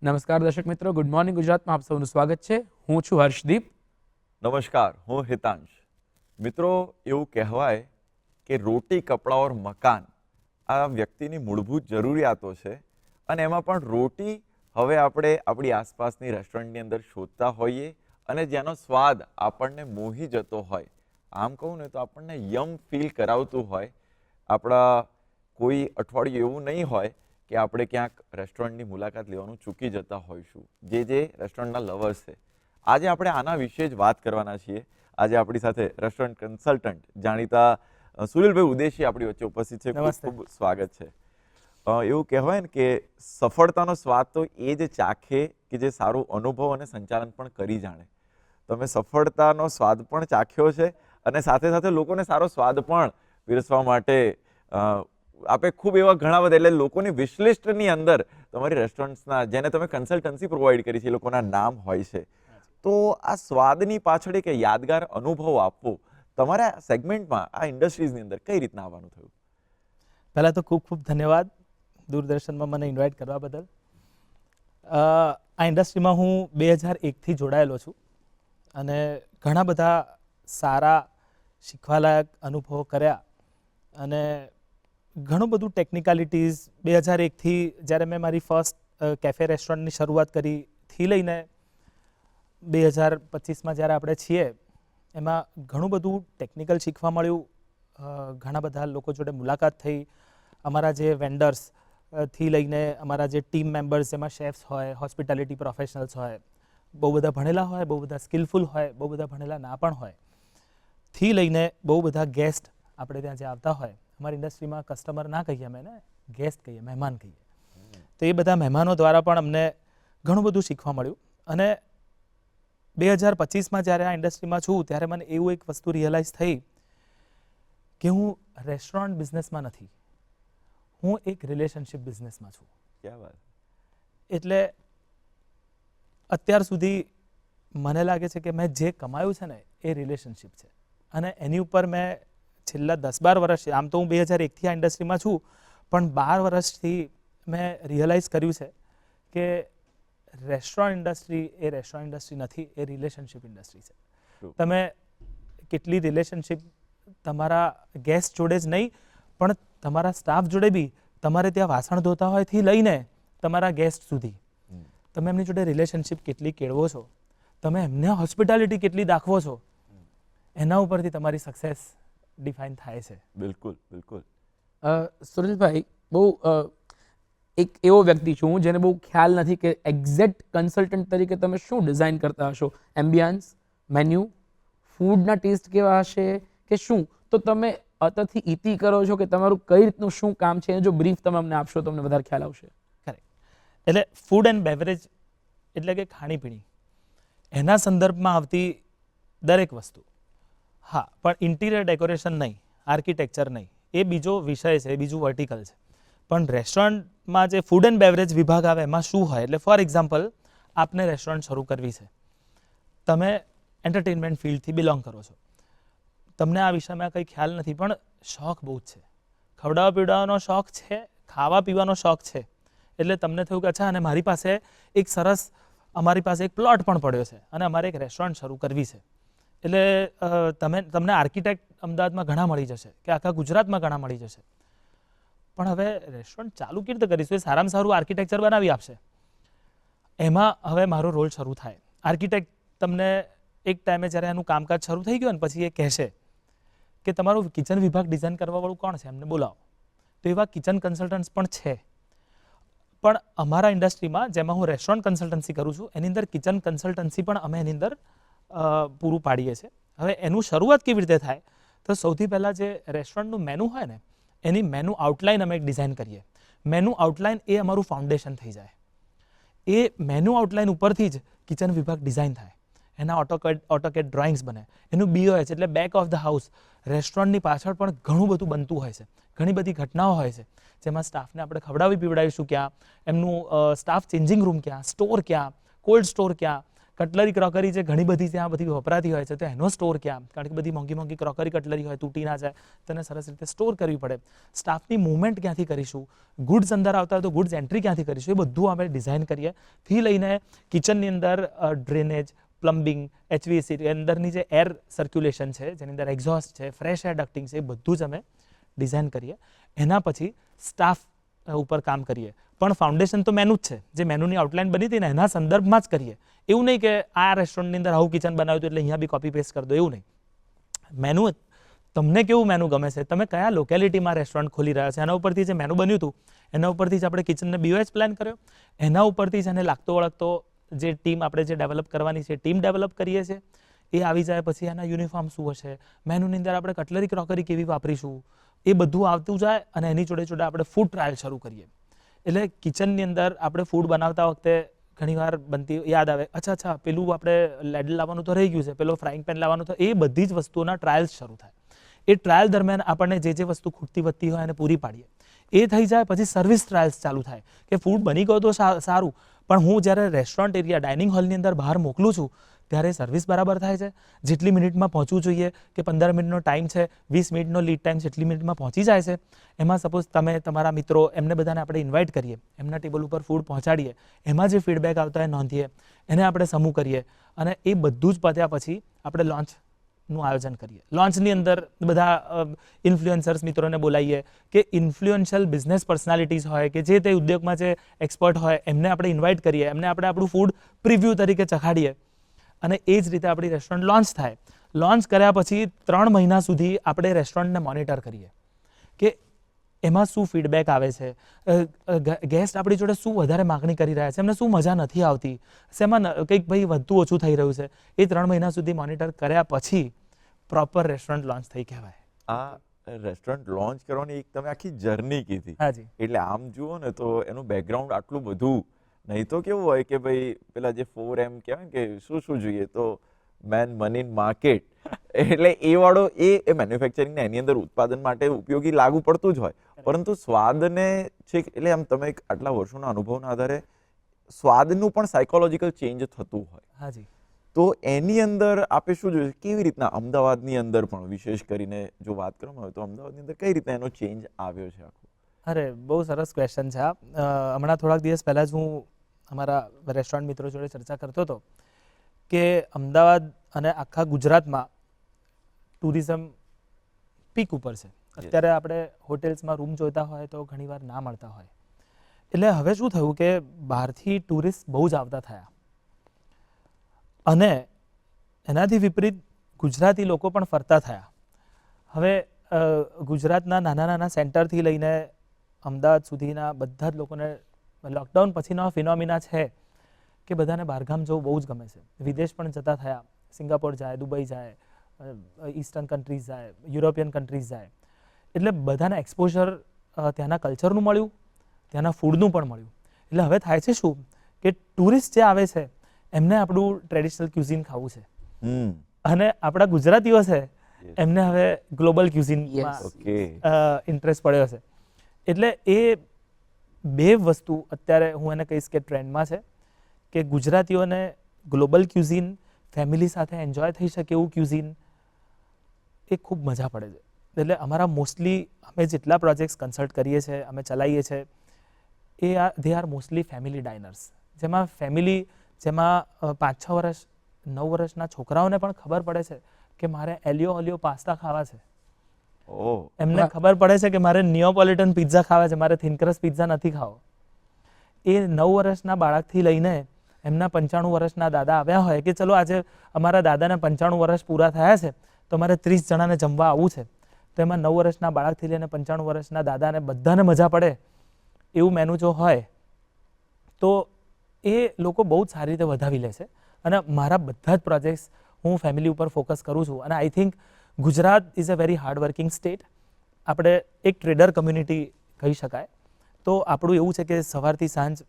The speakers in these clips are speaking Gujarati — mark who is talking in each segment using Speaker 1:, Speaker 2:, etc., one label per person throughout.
Speaker 1: નમસ્કાર દર્શક મિત્રો, ગુડ મોર્નિંગ ગુજરાતમાં આપ સૌનું સ્વાગત છે. હું છું હર્ષદીપ.
Speaker 2: નમસ્કાર, હું હિતાંશ. મિત્રો, એવું કહેવાય કે રોટી, કપડાં ઓર મકાન આ વ્યક્તિની મૂળભૂત જરૂરિયાતો છે અને એમાં પણ રોટી હવે આપણે આપણી આસપાસની રેસ્ટોરન્ટની અંદર શોધતા હોઈએ અને જેનો સ્વાદ આપણને મોહી જતો હોય. આમ કહું ને તો આપણને યમ ફીલ કરાવતું હોય. આપણા કોઈ અઠવાડિયું એવું નહીં હોય કે આપણે ક્યાંક રેસ્ટોરન્ટની મુલાકાત લેવાનું ચૂકી જતા હોઈશું, જે રેસ્ટોરન્ટના લવર્સ છે. આજે આપણે આના વિશે જ વાત કરવાના છીએ. આજે આપણી સાથે રેસ્ટોરન્ટ કન્સલ્ટન્ટ જાણીતા સુનિલભાઈ ઉદેશી આપણી વચ્ચે ઉપસ્થિત છે. ખૂબ ખૂબ સ્વાગત છે. એવું કહેવાય ને કે સફળતાનો સ્વાદ તો એ જ ચાખે કે જે સારું અનુભવ અને સંચાલન પણ કરી જાણે. તમે સફળતાનો સ્વાદ પણ ચાખ્યો છે અને સાથે સાથે લોકોને સારો સ્વાદ પણ પીરસવા માટે આપે ખૂબ એવા ઘણા બધા, એટલે લોકોની વિશલિસ્ટની અંદર તમારી રેસ્ટોરન્ટ્સના, જેને તમે કન્સલ્ટન્સી પ્રોવાઈડ કરી છે, એ લોકોના નામ હોય છે. તો આ સ્વાદની પાછળ એક યાદગાર અનુભવ આપવો તમારા સેગમેન્ટમાં, આ ઇન્ડસ્ટ્રીઝની અંદર કઈ રીતના આવવાનું થયું?
Speaker 3: પહેલાં તો ખૂબ ખૂબ ધન્યવાદ દૂરદર્શનમાં મને ઇન્વાઇટ કરવા બદલ. આ ઇન્ડસ્ટ્રીમાં હું 2001થી જોડાયેલો છું અને ઘણા બધા સારા શીખવાલાયક અનુભવો કર્યા અને ઘણું બધું ટેકનિકાલિટીઝ 2001થી જ્યારે મેં મારી ફર્સ્ટ કેફે રેસ્ટોરન્ટની શરૂઆત કરીથી લઈને 2025માં જ્યારે આપણે છીએ એમાં ઘણું બધું ટેકનિકલ શીખવા મળ્યું. ઘણા બધા લોકો જોડે મુલાકાત થઈ. અમારા જે વેન્ડર્સ થી લઈને અમારા જે ટીમ મેમ્બર્સ, જેમાં શેફ્સ હોય, હોસ્પિટાલિટી પ્રોફેશનલ્સ હોય, બહુ બધા ભણેલા હોય, બહુ બધા સ્કિલફુલ હોય, બહુ બધા ભણેલા ના પણ હોય, થી લઈને બહુ બધા ગેસ્ટ આપણે ત્યાં જે આવતા હોય. અમારી ઇન્ડસ્ટ્રીમાં કસ્ટમર ના કહીએ, અમે એને ગેસ્ટ કહીએ, મહેમાન કહીએ. તો એ બધા મહેમાનો દ્વારા પણ અમને ઘણું બધું શીખવા મળ્યું. અને 2025માં જ્યારે આ ઇન્ડસ્ટ્રીમાં છું ત્યારે મને એવું એક વસ્તુ રિયલાઇઝ થઈ કે હું રેસ્ટોરન્ટ બિઝનેસમાં નથી, હું એક રિલેશનશિપ બિઝનેસમાં છું.
Speaker 2: ક્યાં વાત!
Speaker 3: એટલે અત્યાર સુધી મને લાગે છે કે મેં જે કમાયું છે ને એ રિલેશનશિપ છે અને એની ઉપર મેં છેલ્લા 10-12 વર્ષ, આમ તો હું 2001થી આ ઇન્ડસ્ટ્રીમાં છું, પણ 12 વર્ષથી મેં રિયલાઇઝ કર્યું છે કે રેસ્ટોરન્ટ ઇન્ડસ્ટ્રી એ રેસ્ટોરન્ટ ઇન્ડસ્ટ્રી નથી, એ રિલેશનશિપ ઇન્ડસ્ટ્રી છે. તમે કેટલી રિલેશનશિપ તમારા ગેસ્ટ જોડે જ નહીં પણ તમારા સ્ટાફ જોડે બી, તમારે ત્યાં વાસણ ધોતા હોયથી લઈને તમારા ગેસ્ટ સુધી તમે એમની જોડે રિલેશનશિપ કેટલી કેળવો છો, તમે એમને હોસ્પિટાલિટી કેટલી દાખવો છો, એના ઉપરથી તમારી સક્સેસ ડિફાઇન થાય છે.
Speaker 2: બિલકુલ બિલકુલ.
Speaker 1: સુનિલભાઈ, બહુ એક એવો વ્યક્તિ છું જેને બહુ ખ્યાલ નથી કે એક્ઝેક્ટ કન્સલ્ટન્ટ તરીકે તમે શું ડિઝાઇન કરતા હશો. એમ્બિયન્સ, મેન્યુ, ફૂડના ટેસ્ટ કેવા હશે કે શું? તો તમે અતથી ઇતિ કરો છો કે તમારું કઈ રીતનું શું કામ છે? જો બ્રીફ તમે અમને આપશો તો અમને વધારે ખ્યાલ આવશે.
Speaker 3: કરેક્ટ. એટલે ફૂડ એન્ડ બેવરેજ એટલે કે ખાણીપીણી, એના સંદર્ભમાં આવતી દરેક વસ્તુ. હા, પણ ઇન્ટિરિયર ડેકોરેશન નહીં, આર્કિટેક્ચર નહીં, એ બીજો વિષય છે, એ બીજું વર્ટિકલ છે. પણ રેસ્ટોરન્ટમાં જે ફૂડ એન્ડ બેવરેજ વિભાગ આવે એમાં શું હોય? એટલે ફોર એક્ઝામ્પલ, આપને રેસ્ટોરન્ટ શરૂ કરવી છે, તમે એન્ટરટેનમેન્ટ ફિલ્ડથી બિલોંગ કરો છો, તમને આ વિષયમાં કંઈ ખ્યાલ નથી પણ શોખ બહુ જ છે, ખવડાવવા પીવડાવવાનો શોખ છે, ખાવા પીવાનો શોખ છે. એટલે તમને થયું કે અચ્છા, અને મારી પાસે એક સરસ, અમારી પાસે એક પ્લોટ પણ પડ્યો છે અને અમારે એક રેસ્ટોરન્ટ શરૂ કરવી છે. એટલે તમને આર્કિટેક્ટ અમદાવાદમાં ઘણા મળી જશે કે આખા ગુજરાતમાં ઘણા મળી જશે, પણ હવે રેસ્ટોરન્ટ ચાલુ કેવી રીતે કરીશું? એ સારામાં સારું આર્કિટેક્ચર બનાવી આપશે. એમાં હવે મારો રોલ શરૂ થાય. આર્કિટેક્ટ તમને એક ટાઈમે જ્યારે એનું કામકાજ શરૂ થઈ ગયું ને પછી એ કહેશે કે તમારું કિચન વિભાગ ડિઝાઇન કરવાવાળું કોણ છે, એમને બોલાવો. તો એવા કિચન કન્સલ્ટન્ટ્સ પણ છે. પણ અમારા ઇન્ડસ્ટ્રીમાં, જેમાં હું રેસ્ટોરન્ટ કન્સલ્ટન્સી કરું છું, એની અંદર કિચન કન્સલ્ટન્સી પણ અમે એની અંદર પૂરું પાડીએ છીએ. હવે એનું શરૂઆત કેવી રીતે થાય? તો સૌથી પહેલાં જે રેસ્ટોરન્ટનું મેનુ હોય ને, એની મેનુ આઉટલાઇન અમે ડિઝાઇન કરીએ. મેનુ આઉટલાઇન એ અમારું ફાઉન્ડેશન થઈ જાય. એ મેનુ આઉટલાઇન ઉપરથી જ કિચન વિભાગ ડિઝાઇન થાય, એના ઓટોકેડ ડ્રોઈંગ્સ બને, એનું BOH એટલે બેક ઓફ ધ હાઉસ. રેસ્ટોરન્ટની પાછળ પણ ઘણું બધું બનતું હોય છે, ઘણી બધી ઘટનાઓ હોય છે, જેમાં સ્ટાફને આપણે ખવડાવી પીવડાવીશું ક્યાં, એમનું સ્ટાફ ચેન્જિંગ રૂમ ક્યાં, સ્ટોર ક્યાં, કોલ્ડ સ્ટોર ક્યાં, કટલરી ક્રોકરી જે ઘણી બધી ત્યાં બધી વપરાતી હોય છે તો એનો સ્ટોર ક્યાં? કારણ કે બધી મોંઘી મોંઘી ક્રોકરી કટલરી હોય, તૂટી ના જાય, તેને સરસ રીતે સ્ટોર કરવી પડે. સ્ટાફની મૂવમેન્ટ ક્યાંથી કરીશું, ગુડ્સ અંદર આવતા હોય તો ગુડ્સ એન્ટ્રી ક્યાંથી કરીશું, એ બધું આપણે ડિઝાઇન કરીએ. થી લઈને કિચનની અંદર ડ્રેનેજ, પ્લમ્બિંગ, HVAC અંદરની જે એર સર્ક્યુલેશન છે, જેની અંદર એક્ઝોસ્ટ છે, ફ્રેશ એર ડક્ટિંગ છે, એ બધું જ અમે ડિઝાઇન કરીએ. એના પછી સ્ટાફ ઉપર કામ કરીએ. પણ ફાઉન્ડેશન તો મેનુ જ છે, જે મેનુની આઉટલાઇન બની હતી ને એના સંદર્ભમાં જ કરીએ. એવું નહીં કે આ રેસ્ટોરન્ટની અંદર આવું કિચન બનાવ્યું હતું એટલે અહીંયા બી કોપી પેસ્ટ કરી દો, એવું નહીં. મેનુ તમને કેવું મેનુ ગમે છે, તમે કયા લોકેલિટીમાં રેસ્ટોરન્ટ ખોલી રહ્યા છો, એના ઉપરથી જે મેનુ બન્યું હતું એના ઉપરથી જ આપણે કિચનને BOH પ્લાન કર્યો. એના ઉપરથી જ એને લાગતો વળગતો જે ટીમ આપણે જે ડેવલપ કરવાની છે ટીમ ડેવલપ કરીએ છીએ. એ આવી જાય પછી એના યુનિફોર્મ શું હશે, મેનુની અંદર આપણે કટલરી ક્રોકરી કેવી વાપરીશું, એ બધું આવતું જાય. અને એની જોડે જોડે આપણે ફૂડ ટ્રાયલ શરૂ કરીએ. એટલે કિચનની અંદર આપણે ફૂડ બનાવતા વખતે ઘણીવાર બનતી યાદ આવે, અચ્છા પેલું આપણે લેડલ લાવવાનું તો રહી ગયું છે, પેલો ફ્રાઈંગ પેન લાવવાનું તો, એ બધી જ વસ્તુઓના ટ્રાયલ્સ શરૂ થાય. એ ટ્રાયલ દરમિયાન આપણને જે વસ્તુ ખૂટતી વધતી હોય એને પૂરી પાડીએ. એ થઈ જાય પછી સર્વિસ ટ્રાયલ્સ ચાલુ થાય કે ફૂડ બની ગયો તો સારું, પણ હું જ્યારે રેસ્ટોરન્ટ એરિયા ડાઇનિંગ હોલની અંદર બહાર મોકલું છું ત્યારે સર્વિસ બરાબર થાય છે, જેટલી મિનિટમાં પહોંચવું જોઈએ કે 15 મિનિટનો ટાઈમ છે, 20 મિનિટનો લીડ ટાઈમ છે, એટલી મિનિટમાં પહોંચી જાય છે. એમાં સપોઝ તમે તમારા મિત્રો એમને બધાને આપણે ઇન્વાઇટ કરીએ, એમના ટેબલ ઉપર ફૂડ પહોંચાડીએ, એમાં જે ફીડબેક આવતા હોય નોંધીએ, એને આપણે સમૂહ કરીએ. અને એ બધું જ પત્યા પછી આપણે લોન્ચનું આયોજન કરીએ. લોન્ચની અંદર બધા ઇન્ફ્લુએન્સર્સ મિત્રોને બોલાવીએ કે ઇન્ફ્લુએન્શિયલ બિઝનેસ પર્સનાલિટીઝ હોય કે જે તે ઉદ્યોગમાં જે એક્સપર્ટ હોય એમને આપણે ઇન્વાઇટ કરીએ, એમને આપણે આપણું ફૂડ પ્રિવ્યૂ તરીકે ચખાડીએ. અને એ જ રીતે આપણી રેસ્ટોરન્ટ લોન્ચ થાય. લોન્ચ કર્યા પછી 3 મહિના સુધી આપણે રેસ્ટોરન્ટને મોનિટર કરીએ કે એમાં શું ફીડબેક આવે છે, ગેસ્ટ આપણી જોડે શું વધારે માગણી કરી રહ્યા છે, એમને શું મજા નથી આવતી, શેમાં કંઈક ભાઈ વધતું ઓછું થઈ રહ્યું છે. એ 3 મહિના સુધી મોનિટર કર્યા પછી પ્રોપર રેસ્ટોરન્ટ લોન્ચ થઈ કહેવાય.
Speaker 2: આ રેસ્ટોરન્ટ લોન્ચ કરવાની એક તમે આખી જર્ની કીધી.
Speaker 3: હાજી.
Speaker 2: એટલે આમ જુઓ ને તો એનું બેકગ્રાઉન્ડ આટલું બધું, નહીં તો કેવું હોય કે ભાઈ પેલા જે 4M કહેવાય કે શું જોઈએ તો મેન મની માર્કેટ, એટલે એ વાળો એ મેન્યુફેક્ચરિંગ ને એની અંદર ઉત્પાદન માટે ઉપયોગી લાગુ પડતું જ હોય, પરંતુ સ્વાદને છે એટલે આમ તમે આટલા વર્ષોના અનુભવના આધારે સ્વાદનું પણ સાયકોલોજીકલ ચેન્જ થતું હોય.
Speaker 3: હાજી.
Speaker 2: તો એની અંદર આપણે શું જોયું, કેવી રીતના અમદાવાદની અંદર પણ વિશેષ કરીને જો વાત કરવામાં આવે તો અમદાવાદની અંદર કઈ રીતના એનો ચેન્જ આવ્યો છે આખો?
Speaker 3: અરે બહુ સરસ ક્વેશ્ચન છે આ. હમણાં થોડાક દિવસ પહેલાં જ હું અમારા રેસ્ટોરન્ટ મિત્રો જોડે ચર્ચા કરતો હતો કે અમદાવાદ અને આખા ગુજરાતમાં ટુરિઝમ પીક ઉપર છે. અત્યારે આપણે હોટેલ્સમાં રૂમ જોઈતા હોય તો ઘણીવાર ના મળતા હોય. એટલે હવે શું થયું કે બહારથી ટુરિસ્ટ બહુ જ આવતા થયા અને એનાથી વિપરીત ગુજરાતી લોકો પણ ફરતા થયા. હવે ગુજરાતના નાના નાના સેન્ટરથી લઈને અમદાવાદ સુધીના બધા જ લોકોને લોકડાઉન પછીનો ફિનોમિના છે કે બધાને બહારગામ જવું બહુ જ ગમે છે. વિદેશ પણ જતા થયા, સિંગાપોર જાય, દુબઈ જાય, ઈસ્ટર્ન કન્ટ્રીઝ જાય, યુરોપિયન કન્ટ્રીઝ જાય. એટલે બધાને એક્સપોઝર ત્યાંના કલ્ચરનું મળ્યું, ત્યાંના ફૂડનું પણ મળ્યું. એટલે હવે થાય છે શું કે ટુરિસ્ટ જે આવે છે એમને આપણું ટ્રેડિશનલ ક્યુઝિન ખાવું છે અને આપણા ગુજરાતીઓ છે એમને હવે ગ્લોબલ ક્યુઝિનમાં ઇન્ટરેસ્ટ પડ્યો છે. એટલે એ બે વસ્તુ અત્યારે હું એને કહીશ કે ટ્રેન્ડમાં છે કે ગુજરાતીઓને ગ્લોબલ ક્યુઝિન, ફેમિલી સાથે એન્જોય થઈ શકે એવું ક્યુઝિન, એ ખૂબ મજા પડે છે. એટલે અમારા મોસ્ટલી અમે જેટલા પ્રોજેક્ટ્સ કન્સલ્ટ કરીએ છીએ, અમે ચલાવીએ છીએ, ધે આર મોસ્ટલી ફેમિલી ડાઇનર્સ, જેમાં ફેમિલી, જેમાં 5-6 વર્ષ 9 વર્ષના છોકરાઓને પણ ખબર પડે છે કે મારે એલિયો ઓલિયો પાસ્તા ખાવા છે. એમને ખબર પડે છે કે મારે નિયોપોલિટન પિઝા ખાવા છે, મારે થિનક્રસ્ટ પિઝા નથી ખાવો. એ 9 વર્ષના બાળકથી લઈને એમના 95 વર્ષના દાદા આવ્યા હોય કે ચલો આજે અમારા દાદાને 95 વર્ષ પૂરા થયા છે તો અમારે 30 જણાને જમવા આવવું છે, તો એમાં 9 વર્ષના બાળકથી લઈને 95 વર્ષના દાદાને બધાને મજા પડે એવું મેનુ જો હોય તો એ લોકો બહુ જ સારી રીતે વધાવી લે છે. અને મારા બધા જ પ્રોજેક્ટ્સ હું ફેમિલી ઉપર ફોકસ કરું છું. અને I think Gujarat is a very hard working state. આપણે એક ટ્રેડર કમ્યુનિટી કહી શકાય. તો આપણું એવું છે કે સવારથી સાંજ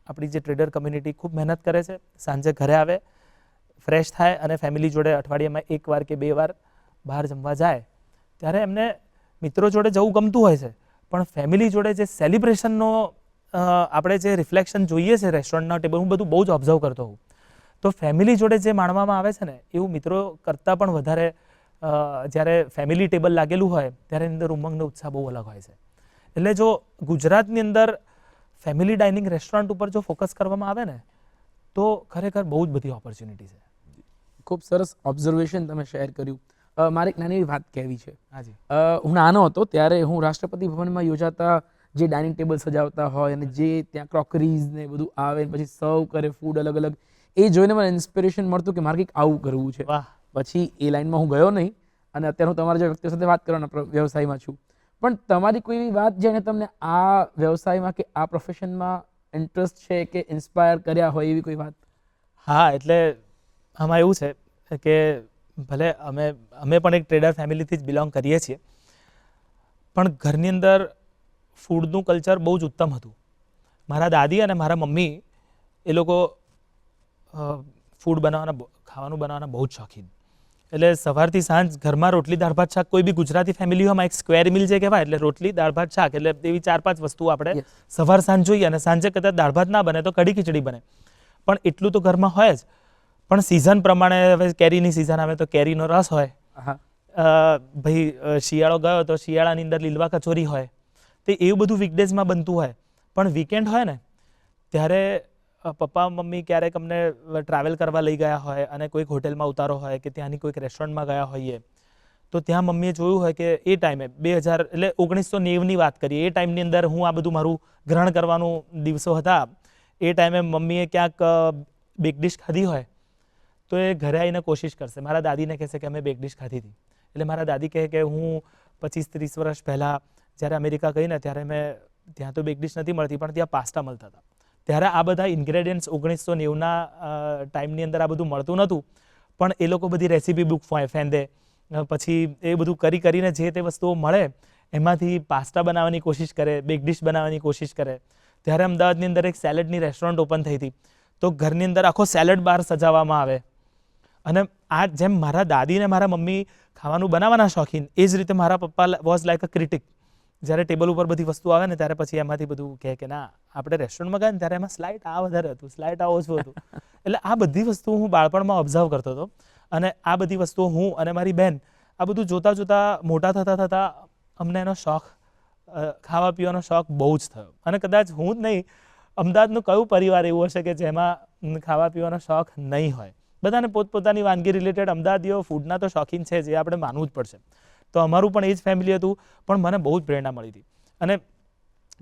Speaker 3: આપણી જે ટ્રેડર કમ્યુનિટી ખૂબ મહેનત કરે છે, સાંજે ઘરે આવે, ફ્રેશ થાય અને ફેમિલી જોડે અઠવાડિયામાં 1 વાર કે 2 વાર બહાર જમવા જાય. ત્યારે એમને મિત્રો જોડે જવું ગમતું હોય છે, પણ ફેમિલી જોડે જે સેલિબ્રેશનનો આપણે જે રિફ્લેક્શન જોઈએ છે રેસ્ટોરન્ટના ટેબલ, હું બધું બહુ જ ઓબ્ઝર્વ કરતો હોઉં. તો ફેમિલી જોડે જે માણવામાં આવે છે ને એવું મિત્રો કરતાં પણ વધારે જ્યારે ફેમિલી ટેબલ લાગેલું હોય ત્યારે એની અંદર ઉમંગનો ઉત્સાહ બહુ અલગ હોય છે. એટલે જો ગુજરાતની અંદર ફેમિલી ડાઇનિંગ રેસ્ટોરન્ટ ઉપર જો ફોકસ કરવામાં આવે ને તો ખરેખર બહુ જ બધી ઓપોર્ચ્યુનિટી છે.
Speaker 1: ખૂબ સરસ ઓબ્ઝર્વેશન તમે શેર કર્યું. મારે એક નાની એવી વાત કહેવી છે.
Speaker 3: હાજી.
Speaker 1: હું નાનો હતો ત્યારે હું રાષ્ટ્રપતિ ભવનમાં યોજાતા જે ડાઇનિંગ ટેબલ સજાવતા હોય અને જે ત્યાં ક્રોકરીઝ ને બધું આવે ને પછી સર્વ કરે ફૂડ અલગ અલગ, એ જોઈને મને ઇન્સ્પિરેશન મળતું કે મારે કંઈક આવું કરવું છે.
Speaker 3: વાહ.
Speaker 1: પછી એ લાઈનમાં હું ગયો નહીં અને અત્યારે હું તમારા જેવા વ્યક્તિઓ સાથે વાત કરવાના વ્યવસાયમાં છું. પણ તમારી કોઈ એવી વાત જેને તમને આ વ્યવસાયમાં કે આ પ્રોફેશનમાં ઇન્ટરેસ્ટ છે કે ઇન્સ્પાયર કર્યા હોય એવી કોઈ વાત?
Speaker 3: હા, એટલે આમાં એવું છે કે ભલે અમે પણ એક ટ્રેડર ફેમિલીથી જ બિલોંગ કરીએ છીએ, પણ ઘરની અંદર ફૂડનું કલ્ચર બહુ જ ઉત્તમ હતું. મારા દાદી અને મારા મમ્મી એ લોકો ફૂડ બનાવવાના ખાવાનું બનાવવાના બહુ જ શોખીન. એટલે સવારથી સાંજ ઘરમાં રોટલી દાળ ભાત શાક, કોઈ બી ગુજરાતી ફેમિલીઓમાં એક સ્ક્વેર મિલ જે કહેવાય એટલે રોટલી દાળ ભાત શાક, એટલે એવી 4-5 વસ્તુઓ આપણે સવાર સાંજ જોઈએ. અને સાંજે કદાચ દાળ ભાત ના બને તો કઢી ખીચડી બને, પણ એટલું તો ઘરમાં હોય જ. પણ સિઝન પ્રમાણે હવે કેરીની સિઝન આવે તો કેરીનો રસ હોય, ભાઈ શિયાળો ગયો તો શિયાળાની અંદર લીલવા કચોરી હોય, તો એવું બધું વીકડેઝમાં બનતું હોય. પણ વીકેન્ડ હોય ને ત્યારે પપ્પા મમ્મી ક્યારેક અમને ટ્રાવેલ કરવા લઈ ગયા હોય અને કોઈક હોટેલમાં ઉતારો હોય કે ત્યાંની કોઈક રેસ્ટોરન્ટમાં ગયા હોઈએ તો ત્યાં મમ્મીએ જોયું હોય કે એ ટાઈમે 2000 એટલે 1990ની વાત કરીએ, એ ટાઈમની અંદર હું આ બધું મારું ગ્રહણ કરવાનું દિવસો હતા, એ ટાઈમે મમ્મીએ ક્યાંક બેક ડિશ ખાધી હોય તો એ ઘરે આવીને કોશિશ કરશે. મારા દાદીને કહેશે કે અમે બેક ડિશ ખાધી હતી. એટલે મારા દાદી કહે કે હું 25-30 વર્ષ પહેલાં જ્યારે અમેરિકા ગઈ ને ત્યારે મેં ત્યાં તો બેક ડિશ નથી મળતી પણ ત્યાં પાસ્તા મળતા હતા. ત્યારે આ બધા ઇન્ગ્રેડિયન્ટ્સ 1990ના ટાઈમની અંદર આ બધું મળતું નહોતું, પણ એ લોકો બધી રેસીપી બુક ફેંદે, પછી એ બધું કરીને જે તે વસ્તુઓ મળે એમાંથી પાસ્તા બનાવવાની કોશિશ કરે, બેક ડિશ બનાવવાની કોશિશ કરે. ત્યારે અમદાવાદની અંદર એક સેલેડની રેસ્ટોરન્ટ ઓપન થઈ હતી, તો ઘરની અંદર આખો સેલેડ બાર સજાવવામાં આવે. અને આ જેમ મારા દાદી ને મારા મમ્મી ખાવાનું બનાવવાના શોખીન, એ જ રીતે મારા પપ્પા વોઝ લાઈક અ ક્રિટિક. જ્યારે ટેબલ ઉપર બધી વસ્તુ આવે ને ત્યારે પછી એમાંથી બધું કહે કે ના, આપણે રેસ્ટોરન્ટમાં ગયા ને ત્યારે એમાં સ્લાઇટ આ વધારે હતું, સ્લાઇટ આ ઓછું હતું. એટલે આ બધી વસ્તુઓ હું બાળપણમાં ઓબ્ઝર્વ કરતો હતો અને આ બધી વસ્તુઓ હું અને મારી બહેન આ બધું જોતા જોતા મોટા થતા અમને એનો શોખ, ખાવા પીવાનો શોખ બહુ જ થયો. અને કદાચ હું જ નહીં, અમદાવાદનું કયું પરિવાર એવું હશે કે જેમાં ખાવા પીવાનો શોખ નહીં હોય. બધાને પોતપોતાની વાનગી રિલેટેડ અમદાવાદીઓ ફૂડના તો શોખીન છે, જે આપણે માનવું જ પડશે. તો અમારું પણ એ જ ફેમિલી હતું, પણ મને બહુ જ પ્રેરણા મળી હતી. અને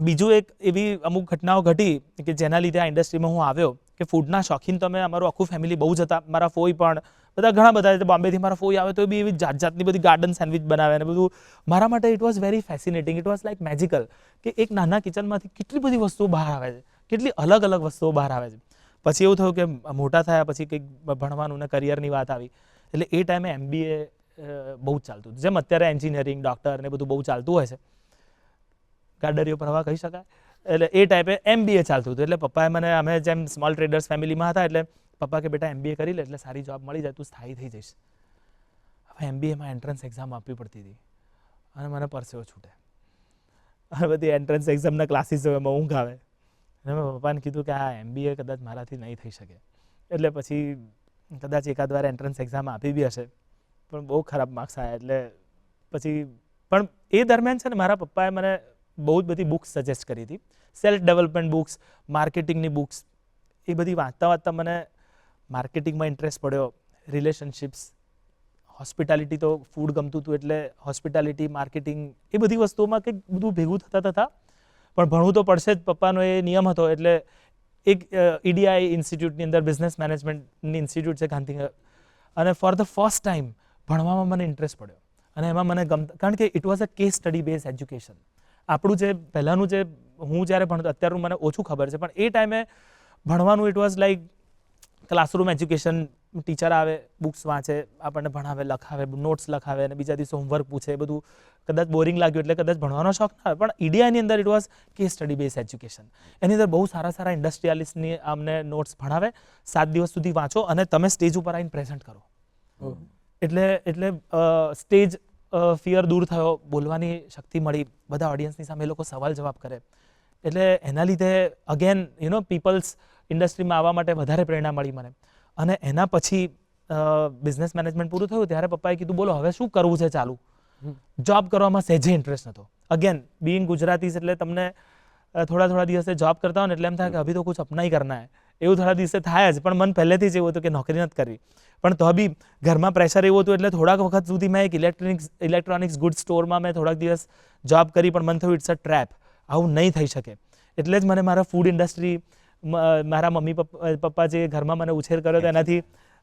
Speaker 3: બીજું એક એવી અમુક ઘટનાઓ ઘટી કે જેના લીધે આ ઇન્ડસ્ટ્રીમાં હું આવ્યો કે ફૂડના શોખીન તો અમે અમારું આખું ફેમિલી બહુ જ હતા. મારા ફોઈ પણ બધા ઘણા બધા, બોમ્બેથી મારા ફોઈ આવે તો એ બી એવી જાતની બધી ગાર્ડન સેન્ડવિચ બનાવે અને બધું. મારા માટે it was very fascinating, it was like magical કે એક નાના કિચનમાંથી કેટલી બધી વસ્તુઓ બહાર આવે છે, કેટલી અલગ અલગ વસ્તુઓ બહાર આવે છે. પછી એવું થયું કે મોટા થયા પછી કંઈક ભણવાનું ને કરિયરની વાત આવી, એટલે એ ટાઈમે MBA બહુ જ ચાલતું હતું. જેમ અત્યારે એન્જિનિયરિંગ, ડૉક્ટર ને બધું બહુ ચાલતું હોય છે, ગાડરીઓ પ્રવાહ કહી શકાય. એટલે એ ટાઈપે MBA ચાલતું હતું. એટલે પપ્પાએ મને, અમે જેમ સ્મોલ ટ્રેડર્સ ફેમિલીમાં હતા, એટલે પપ્પા કે બેટા MBA કરી લે એટલે સારી જોબ મળી જાય, તું સ્થાયી થઈ જઈશ. હવે MBAમાં એન્ટ્રન્સ એક્ઝામ આપવી પડતી હતી અને મને પરસેવો છૂટે. હવે બધી એન્ટ્રન્સ એક્ઝામના ક્લાસીસ એમાં ઊંઘ આવે. અને મેં પપ્પાને કીધું કે આ MBA કદાચ મારાથી નહીં થઈ શકે. એટલે પછી કદાચ એકાદ વાર એન્ટ્રન્સ એક્ઝામ આપી બી હશે પણ બહુ ખરાબ માર્ક્સ આવ્યા. એટલે પછી પણ એ દરમિયાન છે ને મારા પપ્પાએ મને બહુ જ બધી બુક્સ સજેસ્ટ કરી હતી, સેલ્ફ ડેવલપમેન્ટ બુક્સ, માર્કેટિંગની બુક્સ. એ બધી વાંચતા મને માર્કેટિંગમાં ઇન્ટરેસ્ટ પડ્યો, રિલેશનશિપ્સ, હોસ્પિટાલિટી, તો ફૂડ ગમતું હતું એટલે હોસ્પિટાલિટી, માર્કેટિંગ, એ બધી વસ્તુઓમાં કંઈક બધું ભેગું થતા પણ ભણવું તો પડશે જ, પપ્પાનો એ નિયમ હતો. એટલે એક EDI ઇન્સ્ટિટ્યૂટની અંદર બિઝનેસ મેનેજમેન્ટની ઇન્સ્ટિટ્યૂટ છે ગાંધીનગર, અને ફોર ધ ફર્સ્ટ ટાઈમ ભણવામાં મને ઇન્ટરેસ્ટ પડ્યો અને એમાં મને ગમતા, કારણ કે it was a case study base education. આપણું જે પહેલાંનું જે હું જ્યારે ભણતો, અત્યારનું મને ઓછું ખબર છે, પણ એ ટાઈમે ભણવાનું it was like classroom education. Teacher આવે, બુક્સ વાંચે, આપણને ભણાવે, લખાવે, નોટ્સ લખાવે અને બીજા દિવસે હોમવર્ક પૂછે. બધું કદાચ બોરિંગ લાગ્યું એટલે કદાચ ભણવાનો શોખ ના આવે, પણ EDIની અંદર it was case study base education. એની અંદર બહુ સારા ઇન્ડસ્ટ્રીયાલિસ્ટની અમને નોટ્સ ભણાવે, 7 દિવસ સુધી વાંચો અને તમે સ્ટેજ ઉપર આવીને પ્રેઝન્ટ કરો. એટલે સ્ટેજ ફિયર દૂર થયો, બોલવાની શક્તિ મળી, બધા ઓડિયન્સની સામે લોકો સવાલ જવાબ કરે. એટલે એના લીધે અગેન પીપલ્સ ઇન્ડસ્ટ્રીમાં આવવા માટે વધારે પ્રેરણા મળી મને. અને એના પછી બિઝનેસ મેનેજમેન્ટ પૂરું થયું ત્યારે પપ્પાએ કીધું બોલો હવે શું કરવું છે ચાલુ. જોબ કરવામાં સહેજે ઇન્ટરેસ્ટ નહોતો. અગેન બીઇંગ ગુજરાતીઝ એટલે તમને થોડા દિવસે જોબ કરતા હોય ને એટલે એમ થાય કે અભી તો કુછ અપના ही करना है એવું થોડા દિવસે થાય જ, પણ મન પહેલેથી જ એવું હતું કે નોકરી નથી કરવી. પણ તો બી ઘરમાં પ્રેશર એવું હતું એટલે થોડાક વખત સુધી મેં એક ઇલેક્ટ્રોનિક્સ ગુડ સ્ટોરમાં મેં થોડાક દિવસ જોબ કરી, પણ મને થયું ઇટ્સ અ ટ્રેપ, આવું નહીં થઈ શકે. એટલે જ મને મારા ફૂડ ઇન્ડસ્ટ્રી, મારા મમ્મી પપ્પા જે ઘરમાં મને ઉછેર કર્યો હતો એનાથી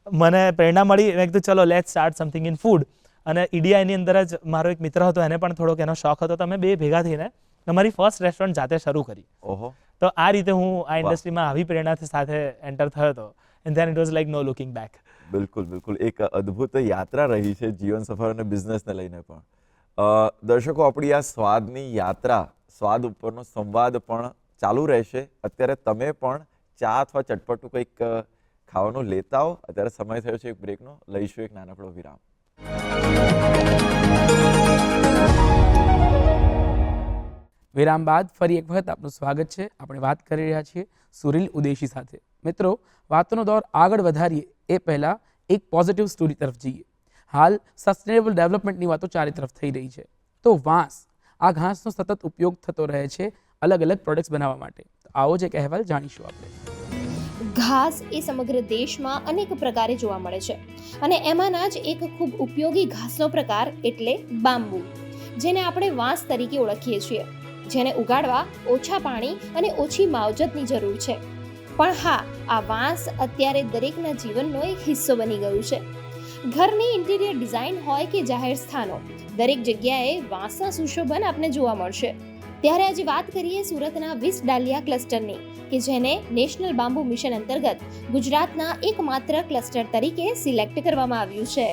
Speaker 3: મને પ્રેરણા મળી. મેં કીધું ચલો let's start something in food. અને ઈડીઆઈની અંદર જ મારો એક મિત્ર હતો, એને પણ થોડોક એનો શોખ હતો, તો અમે બે ભેગા થઈને અમારી ફર્સ્ટ રેસ્ટોરન્ટ જાતે શરૂ કરી.
Speaker 2: ઓહો.
Speaker 3: તો આ રીતે હું આ ઇન્ડસ્ટ્રીમાં આવી પ્રેરણાથી સાથે એન્ટર થયો હતો. And then it was like no looking back.
Speaker 2: બિલકુલ. એક અદ્ભુત યાત્રા રહી છે જીવન સફર અને બિઝનેસને લઈને પણ. દર્શકો, આપણી આ સ્વાદની યાત્રા, સ્વાદ ઉપરનો સંવાદ પણ ચાલુ રહેશે. અત્યારે તમે પણ ચા અથવા ચટપટું કંઈક ખાવાનું લેતા હો. અત્યારે સમય થયો છે એક બ્રેકનો, લઈશું એક નાનકડો વિરામ.
Speaker 1: વિરામ બાદ ફરી એક વખત આપનું સ્વાગત છે. આપણે વાત કરી રહ્યા છીએ સુરીલ ઉદેશી સાથે. મિત્રો, વાતનો દોર આગળ વધારીએ એ પહેલાં એક પોઝિટિવ સ્ટોરી તરફ જઈએ. હાલ સસ્ટેનેબલ ડેવલપમેન્ટની વાતો ચારે તરફ થઈ રહી છે. તો વાંસ, આ ઘાસનો સતત ઉપયોગ થતો રહે છે અલગ અલગ પ્રોડક્ટ્સ બનાવવા માટે. તો આવો જ એક અહેવાલ જાણીશું આપણે.
Speaker 4: ઘાસ એ સમગ્ર દેશમાં અનેક પ્રકારે જોવા મળે છે અને એમાંના જ એક ખૂબ ઉપયોગી ઘાસનો પ્રકાર એટલે બાંબુ, જેને આપણે વાંસ તરીકે ઓળખીએ છીએ, જેને ઉગાડવા ઓછા પાણી અને ઓછી માવજતની જરૂર છે. પણ હા, આ વાંસ અત્યારે દરેકના જીવનનો એક હિસ્સો બની ગયું છે. ઘરની ઇન્ટિરિયર ડિઝાઇન હોય કે જાહેર સ્થાનો, દરેક જગ્યાએ વાંસના સુશોભન આપને જોવા મળશે. ત્યારે આજે વાત કરીએ સુરતના વિસડાલિયા ક્લસ્ટરની, કે જેને નેશનલ બાંબુ મિશન અંતર્ગત ગુજરાતના એકમાત્ર ક્લસ્ટર તરીકે સિલેક્ટ કરવામાં આવ્યું છે.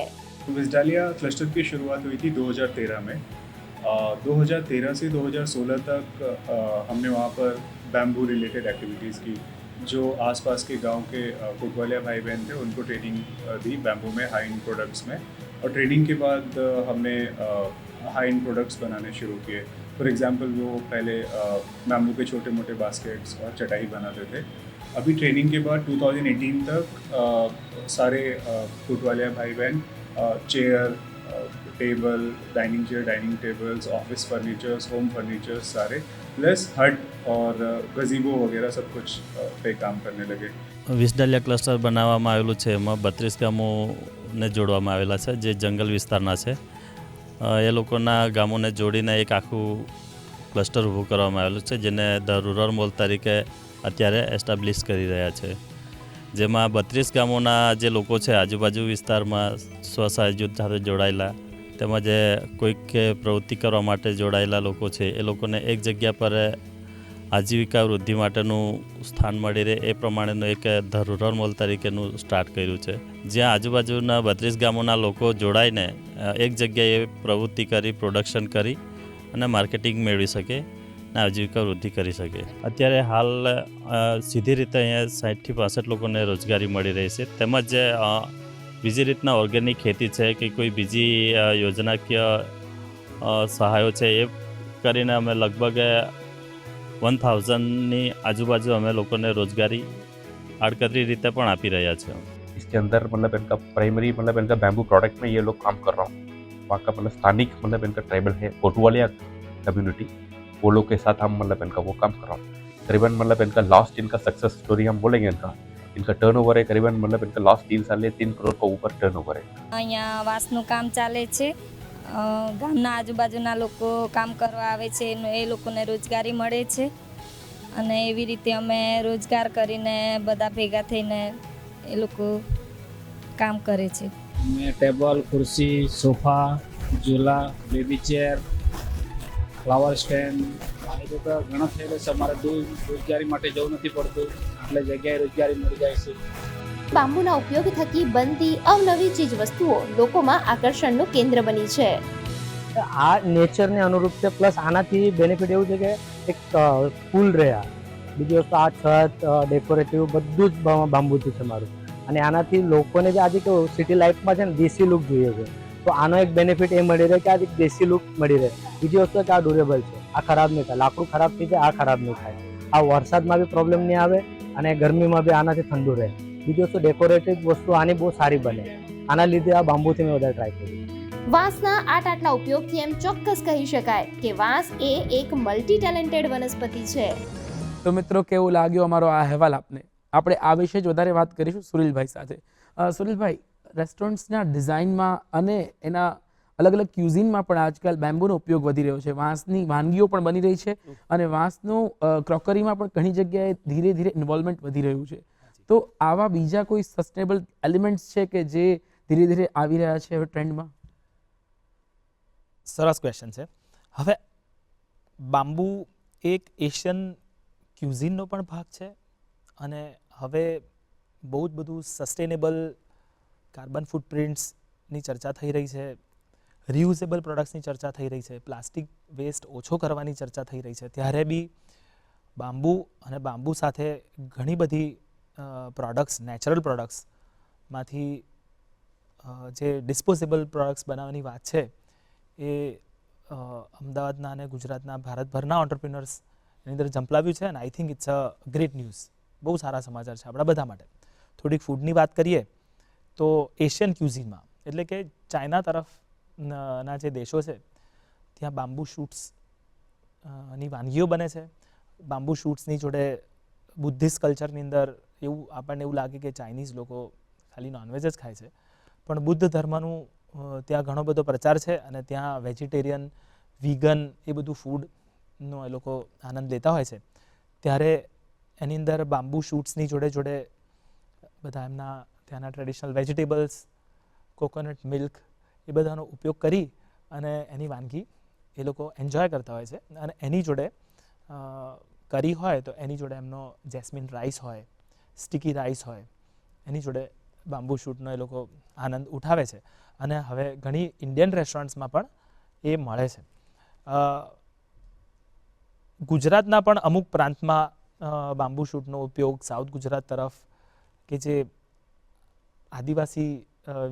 Speaker 5: विसडालिया क्लस्टर की शुरुआत हुई थी 2013 में. 2013 से 2016 तक हमने वहाँ पर बैम्बू रिलेटेड एक्टिविटीज़ की. जो आसपास के गांव के कोटवालिया भाई बहन थे उनको ट्रेनिंग दी बैम्बू में, हाई एंड प्रोडक्ट्स में. और ट्रेनिंग के बाद हमने हाई एंड प्रोडक्ट्स बनाने शुरू किए. फॉर एग्जांपल वो पहले बैम्बू के छोटे मोटे बास्केट्स और चटाई बनाते थे. अभी ट्रेनिंग के बाद 2018 तक सारे कोटवालिया भाई बहन chair, table, dining chair, dining tables, office furnitures, home furnitures सारे, प्लस हट और गजीबो वगैरह सब कुछ पे काम करने लगे.
Speaker 6: વિસડાલિયા ક્લસ્ટર બનાવવામાં આવેલું છે. એમાં 32 ગામોને જોડવામાં આવેલા છે જે જંગલ વિસ્તારના છે. એ લોકોના ગામોને જોડીને એક આખું ક્લસ્ટર ઊભું કરવામાં આવેલું છે, જેને ધ રૂરલ મોલ તરીકે અત્યારે એસ્ટાબ્લિશ કરી રહ્યા છે. જેમાં 32 ગામોના જે લોકો છે આજુબાજુ વિસ્તારમાં સ્વસહાય જૂથ સાથે જોડાયેલા, તેમજ કોઈક પ્રવૃત્તિ કરવા માટે જોડાયેલા લોકો છે, એ લોકોને એક જગ્યા પર આજીવિકા વૃદ્ધિ માટેનું સ્થાન મળી રહે એ પ્રમાણેનું એક ધ રૂરલ મોલ તરીકેનું સ્ટાર્ટ કર્યું છે, જ્યાં આજુબાજુના 32 ગામોના લોકો જોડાઈને એક જગ્યાએ પ્રવૃત્તિ કરી, પ્રોડક્શન કરી અને માર્કેટિંગ મેળવી શકે અને આજીવિકા વૃદ્ધિ કરી શકે. અત્યારે હાલ સીધી રીતે અહીંયા 60 થી 65 લોકોને રોજગારી મળી રહી છે. તેમજ બીજી રીતના ઓર્ગેનિક ખેતી છે કે કોઈ બીજી યોજનાકીય સહાયો છે, એ કરીને અમે લગભગ 1000ની આજુબાજુ અમે લોકોને રોજગારી આડકતરી રીતે પણ આપી રહ્યા છે.
Speaker 7: इसके अंदर मतलब इनका प्राइमरी मतलब इनका बैम्बू प्रोडक्ट में ये लोग काम कर रहा हूँ. वहाँ का मतलब स्थानिक मतलब इनका ट्राइबल है कोटवालिया कम्युनिटी, वो लोग के साथ हम मतलब इनका वो काम कर रहा हूँ. करीबन मतलब इनका लास्ट इनका सक्सेस स्टोरी हम बोलेंगे इनका टर्नओवर है करीबन मतलब इनका लास्ट 3 साल में 3 करोड़ का ऊपर टर्नओवर है.
Speaker 8: અહીંયા વાંસનું કામ ચાલે છે. ગામના આજુબાજુના લોકો કામ કરવા આવે છે, એ લોકોને રોજગારી મળે છે અને એવી રીતે અમે રોજગાર કરીને બધા ભેગા થઈને એ લોકો કામ કરે છે.
Speaker 9: મેં ટેબલ, ખુરશી, સોફા, ઝૂલા, બેબી ચેર, ફ્લાવર સ્ટેન્ડ આ બધા ઘણા થયેલા છે. અમારે દૂર રોજગારી માટે જવું નથી પડતું, એટલે જગ્યાએ રોજગારી મળી જાય છે.
Speaker 4: બાંબુના ઉપયોગ થકી બનતી અવનવી ચીજ વસ્તુઓ લોકોમાં આકર્ષણનું કેન્દ્ર બની છે.
Speaker 10: આ નેચરને અનુરૂપ છે, પ્લસ આનાથી બેનિફિટ એવું છે કે એક ફૂલ રહ્યા. બીજી વસ્તુ આ છત ડેકોરેટિવ બધું જ બાંબુથી છે મારું. અને આનાથી લોકોને બી આજે કેવું સિટી લાઈફમાં છે ને દેશી લુક જોઈએ છે, તો આનો એક બેનિફિટ એ મળી રહે કે આજે દેશી લુક મળી રહે. બીજી વસ્તુ કે આ ડ્યુરેબલ છે, આ ખરાબ નહીં થાય, લાકડું ખરાબ થઈ જાય, આ ખરાબ નહીં થાય. આ વરસાદમાં બી પ્રોબ્લેમ નહીં આવે અને ગરમીમાં બી આનાથી ઠંડુ રહે. બીજી વસ્તુ ડેકોરેટિવ વસ્તુ આની બહુ સારી બને, આના લીધે આ બાંબુથી મેં વધારે ટ્રાય કર્યું.
Speaker 4: વાંસના આટલા ઉપયોગથી એમ ચોક્કસ કહી શકાય કે વાંસ એ એક મલ્ટી ટેલેન્ટેડ વનસ્પતિ છે.
Speaker 1: તો મિત્રો, કેવું લાગ્યો અમારો આ અહેવાલ આપને? આપણે આ વિશે જ વધારે વાત કરીશું સુનિલભાઈ સાથે. સુનિલભાઈ, રેસ્ટોરન્ટ્સના ડિઝાઇનમાં અને એના અલગ અલગ ક્યુઝિનમાં પણ આજકાલ બેમ્બુનો ઉપયોગ વધી રહ્યો છે. વાંસની વાનગીઓ પણ બની રહી છે અને વાંસનું ક્રોકરીમાં પણ ઘણી જગ્યાએ ધીરે ધીરે ઇન્વોલ્વમેન્ટ વધી રહ્યું છે. તો આવા બીજા કોઈ સસ્ટેનેબલ એલિમેન્ટ્સ છે કે જે ધીરે ધીરે આવી રહ્યા છે હવે ટ્રેન્ડમાં?
Speaker 3: સરસ ક્વેશ્ચન છે. હવે બાંબુ એક એશિયન ક્યુઝિનનો પણ ભાગ છે અને હવે બહુ જ બધું સસ્ટેનેબલ કાર્બન ફૂટપ્રિન્ટ્સની ચર્ચા થઈ રહી છે, રિયુઝેબલ પ્રોડક્ટ્સની ચર્ચા થઈ રહી છે, પ્લાસ્ટિક વેસ્ટ ઓછો કરવાની ચર્ચા થઈ રહી છે. ત્યારે બી બાંબુ અને બાંબુ સાથે ઘણી બધી પ્રોડક્ટ્સ, નેચરલ પ્રોડક્ટ્સમાંથી જે ડિસ્પોઝેબલ પ્રોડક્ટ્સ બનાવવાની વાત છે એ અમદાવાદના અને ગુજરાતના ભારતભરના ઓન્ટરપ્રિનર્સ એની અંદર ઝંપલાવ્યું છે અને I think it's a great news. બહુ સારા સમાચાર છે આપણા બધા માટે. થોડીક ફૂડની વાત કરીએ તો એશિયન ક્યુઝિનમાં એટલે કે ચાઇના તરફના જે દેશો છે ત્યાં બાંબુ શૂટ્સ ની વાનગીઓ બને છે. બાંબુ શૂટ્સની જોડે બુદ્ધિસ્ટ કલ્ચરની અંદર આપણને એવું લાગે કે ચાઇનીઝ લોકો ખાલી નોનવેજ જ ખાય છે, પણ બુદ્ધ ધર્મનું ત્યાં ઘણો બધો પ્રચાર છે અને ત્યાં વેજીટેરિયન, વિગન એ બધું ફૂડનો એ લોકો આનંદ લેતા હોય છે. ત્યારે એની અંદર બાંબુ શૂટ્સની જોડે જોડે બધા એમના ત્યાંના ટ્રેડિશનલ વેજીટેબલ્સ, કોકોનટ મિલ્ક એ બધાનો ઉપયોગ કરી અને એની વાનગી એ લોકો એન્જોય કરતા હોય છે. અને એની જોડે કરી હોય તો એની જોડે એમનો જેસ્મિન રાઈસ હોય, સ્ટીકી રાઈસ હોય, એની જોડે બાંબુ શૂટનો એ લોકો આનંદ ઉઠાવે છે. અને હવે ઘણી ઇન્ડિયન રેસ્ટોરન્ટ્સમાં પણ એ મળે છે. ગુજરાતના પણ અમુક પ્રાંતમાં બાંબુ શૂટનો ઉપયોગ સાઉથ ગુજરાત તરફ કે જે આદિવાસી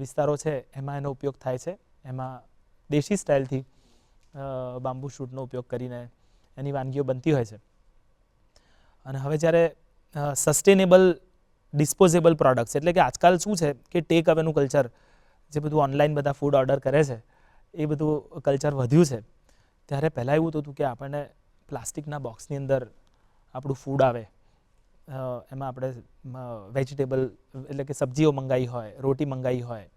Speaker 3: વિસ્તારો છે એમાં એનો ઉપયોગ થાય છે. એમાં દેશી સ્ટાઇલથી બાંબુ શૂટનો ઉપયોગ કરીને એની વાનગીઓ બનતી હોય છે. અને હવે જ્યારે સસ્ટેનેબલ ડિસ્પોઝેબલ પ્રોડક્ટ્સ એટલે કે આજકાલ શું છે કે ટેક અવેનું કલ્ચર, જે બધું ઓનલાઈન બધા ફૂડ ઓર્ડર કરે છે એ બધું કલ્ચર વધ્યું છે. ત્યારે પહેલાં એવું હતું કે આપણને પ્લાસ્ટિકના બોક્સની અંદર આપણું ફૂડ આવે, એમાં આપણે વેજીટેબલ એટલે કે સબ્જીઓ મંગાવી હોય, રોટી મંગાવી હોય,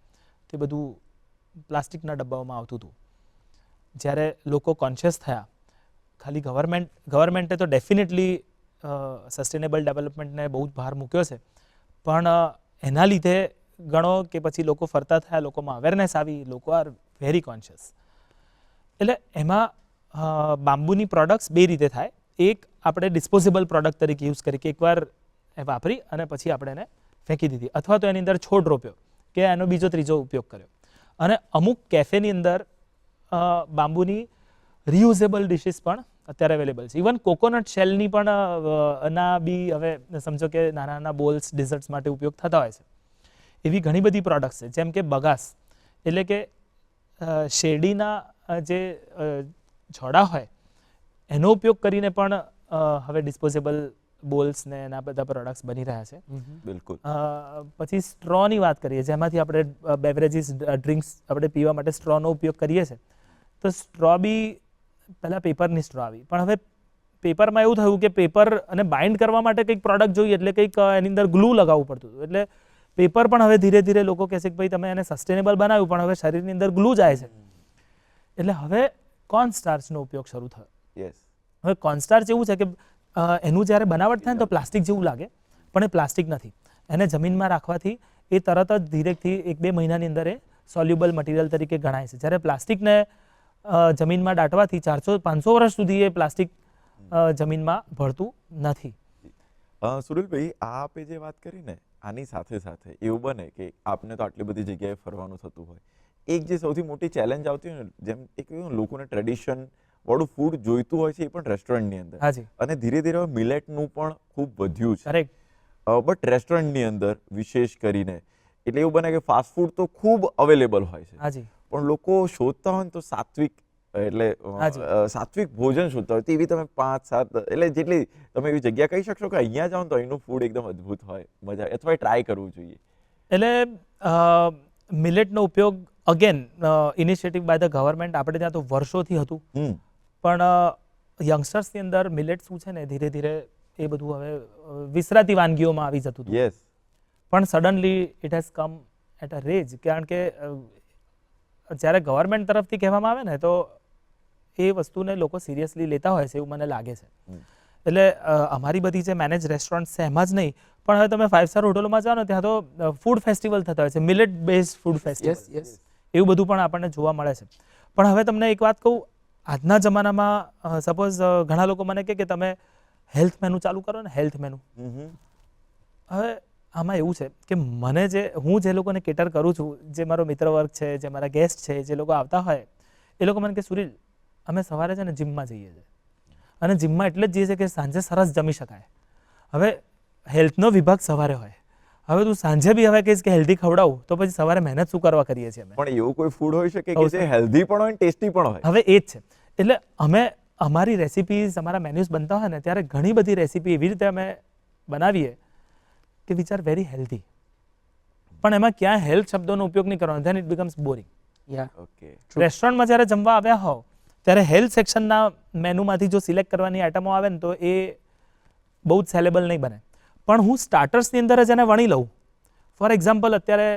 Speaker 3: તે બધું પ્લાસ્ટિકના ડબ્બાઓમાં આવતું હતું. જ્યારે લોકો કોન્શિયસ થયા, ખાલી ગવર્મેન્ટે તો ડેફિનેટલી સસ્ટેનેબલ ડેવલપમેન્ટને બહુ જ ભાર મૂક્યો છે, પણ એના લીધે ગણો કે પછી લોકો ફરતા થયા, લોકોમાં અવેરનેસ આવી, લોકો આર વેરી કોન્શિયસ. એટલે એમાં બાંબુની પ્રોડક્ટ્સ બે રીતે થાય. એક આપણે ડિસ્પોઝેબલ પ્રોડક્ટ તરીકે યુઝ કરી કે એકવાર વાપરી અને પછી આપણે એને ફેંકી દીધી, અથવા તો એની અંદર છોડ રોપ્યો કે એનો બીજો ત્રીજો ઉપયોગ કર્યો. અને અમુક કેફેની અંદર બાંબુની રિયુઝેબલ ડિશિસ પણ અત્યારે અવેલેબલ છે. ઇવન કોકોનટ શેલની પણ ના બી હવે સમજો કે નાના નાના બોલ્સ ડિઝર્ટ્સ માટે ઉપયોગ થતા હોય છે. એવી ઘણી બધી પ્રોડક્ટ્સ છે, જેમ કે બગાસ એટલે કે શેરડીના જે છોડા હોય એનો ઉપયોગ કરીને પણ હવે ડિસ્પોઝેબલ બોલ્સ ને એના બધા પ્રોડક્ટ્સ બની રહ્યા છે.
Speaker 2: બિલકુલ.
Speaker 3: પછી સ્ટ્રોની વાત કરીએ, જેમાંથી આપણે બેવરેજીસ, ડ્રિંક્સ આપણે પીવા માટે સ્ટ્રોનો ઉપયોગ કરીએ છીએ. તો સ્ટ્રો બી પહેલાં પેપરની સ્ટ્રો આવી, પણ હવે પેપરમાં એવું થયું કે પેપર અને બાઇન્ડ કરવા માટે કંઈક પ્રોડક્ટ જોઈએ એટલે કંઈક એની અંદર ગ્લુ લગાવવું પડતું હતું. એટલે પેપર પણ હવે ધીરે ધીરે લોકો કહે છે કે ભાઈ તમે એને સસ્ટેનેબલ બનાવ્યું પણ હવે શરીરની અંદર ગ્લુ જાય છે. એટલે હવે કોર્ન સ્ટાર્ચનો ઉપયોગ શરૂ થયો. હવે કોર્ન સ્ટાર્ચ એવું છે કે એનું જ્યારે બનાવટ થાય ને તો પ્લાસ્ટિક જેવું લાગે, પણ એ પ્લાસ્ટિક નથી. એને જમીનમાં રાખવાથી એ તરત જ ધીરેથી 1-2 મહિનાની અંદર એ સોલ્યુબલ મટીરિયલ તરીકે ગણાય છે. જ્યારે પ્લાસ્ટિકને જમીનમાં દાટવાથી 400-500 વર્ષ સુધી એ પ્લાસ્ટિક જમીનમાં ભળતું નથી.
Speaker 2: સુનિલભાઈ, આપે જે વાત કરી ને આની સાથે સાથે એવું બને કે આપને તો આટલી બધી જગ્યાએ ફરવાનું થતું હોય, એક જે સૌથી મોટી ચેલેન્જ આવતી હોય ને, જેમ એક લોકોને ટ્રેડિશન વાળું ફૂડ જોઈતું હોય છે એ પણ રેસ્ટોરન્ટની અંદર, અને ધીરે ધીરે મિલેટનું પણ ખૂબ વધ્યું છે. બટ રેસ્ટોરન્ટની અંદર વિશેષ કરીને એટલે એવું બને કે ફાસ્ટ ફૂડ તો ખૂબ અવેલેબલ હોય છે, પણ લોકો શોધતા હોય ને તો સાત્વિક એટલે
Speaker 3: હાજી.
Speaker 2: સાત્વિક ભોજન શોધતા હોય તેવી તમે 5-7 એટલે જેટલી તમે એવી જગ્યા કહી શકશો કે અહીંયા જાઓ ને તો અહીંનું ફૂડ એકદમ અદ્ભુત હોય, મજા આવે, અથવા ટ્રાય કરવું જોઈએ?
Speaker 3: એટલે મિલેટનો ઉપયોગ again initiative by the government આપણે ત્યાં તો વર્ષોથી હતું, પણ યંગસ્ટર્સની અંદર મિલેટ શું છે ને ધીરે ધીરે એ બધું હવે વિસરાતી વાનગીઓમાં આવી જતું હતું.
Speaker 2: યસ.
Speaker 3: પણ suddenly it has come at a rage, કારણ કે જ્યારે ગવર્મેન્ટ તરફથી કહેવામાં આવે ને તો એ વસ્તુને લોકો સિરિયસલી લેતા હોય છે એવું મને લાગે છે. એટલે અમારી બધી જે મેનેજ રેસ્ટોરન્ટ છે એમાં જ નહીં, પણ હવે તમે 5 સ્ટાર હોટલોમાં જાઓ ને ત્યાં તો ફૂડ ફેસ્ટિવલ થતા હોય છે, મિલેટ બેઝડ ફૂડ ફેસ્ટિવલ, એવું બધું પણ આપણને જોવા મળે છે. પણ હવે તમને એક વાત કહું, આજના જમાનામાં સપોઝ ઘણા લોકો મને કહે કે તમે હેલ્થ મેનુ ચાલુ કરો ને, હેલ્થ મેનુ. હવે આમાં એવું છે કે હું જે લોકોને કેટર કરું છું, જે મારો મિત્ર વર્ગ છે, જે મારા ગેસ્ટ છે, જે લોકો આવતા હોય એ લોકો મને કે સુરીલ અમે સવારે છે ને જિમમાં જઈએ છીએ, અને જિમમાં એટલે જ જઈએ છીએ કે સાંજે સરસ જમી શકાય. હવે હેલ્થનો વિભાગ સવારે હોય, હવે તું સાંજે બી હવે કહીશ કે હેલ્ધી ખવડાવું તો પછી સવારે મહેનત શું કરવા કરીએ છીએ અમે?
Speaker 2: પણ એવું કોઈ ફૂડ હોઈ શકે કે જે હેલ્ધી પણ હોય ટેસ્ટી પણ હોય?
Speaker 3: હવે એ જ છે. એટલે અમે અમારી રેસિપીઝ, અમારા મેન્યુઝ બનતા હોય ને ત્યારે ઘણી બધી રેસિપી એવી રીતે અમે બનાવીએ કે વિચ આર વેરી હેલ્ધી, પણ એમાં ક્યાં હેલ્થ શબ્દોનો ઉપયોગ નહીં કરવાનો, then it becomes boring.
Speaker 2: Okay.
Speaker 3: રેસ્ટોરન્ટમાં જ્યારે જમવા આવ્યા હોવ ત્યારે હેલ્થ સેક્શનના મેનુમાંથી જો સિલેક્ટ કરવાની આઈટમો આવે ને તો એ બહુ જ સેલેબલ નહીં બને. પણ હું સ્ટાર્ટર્સની અંદર જ એને વણી લઉં. ફોર એક્ઝામ્પલ અત્યારે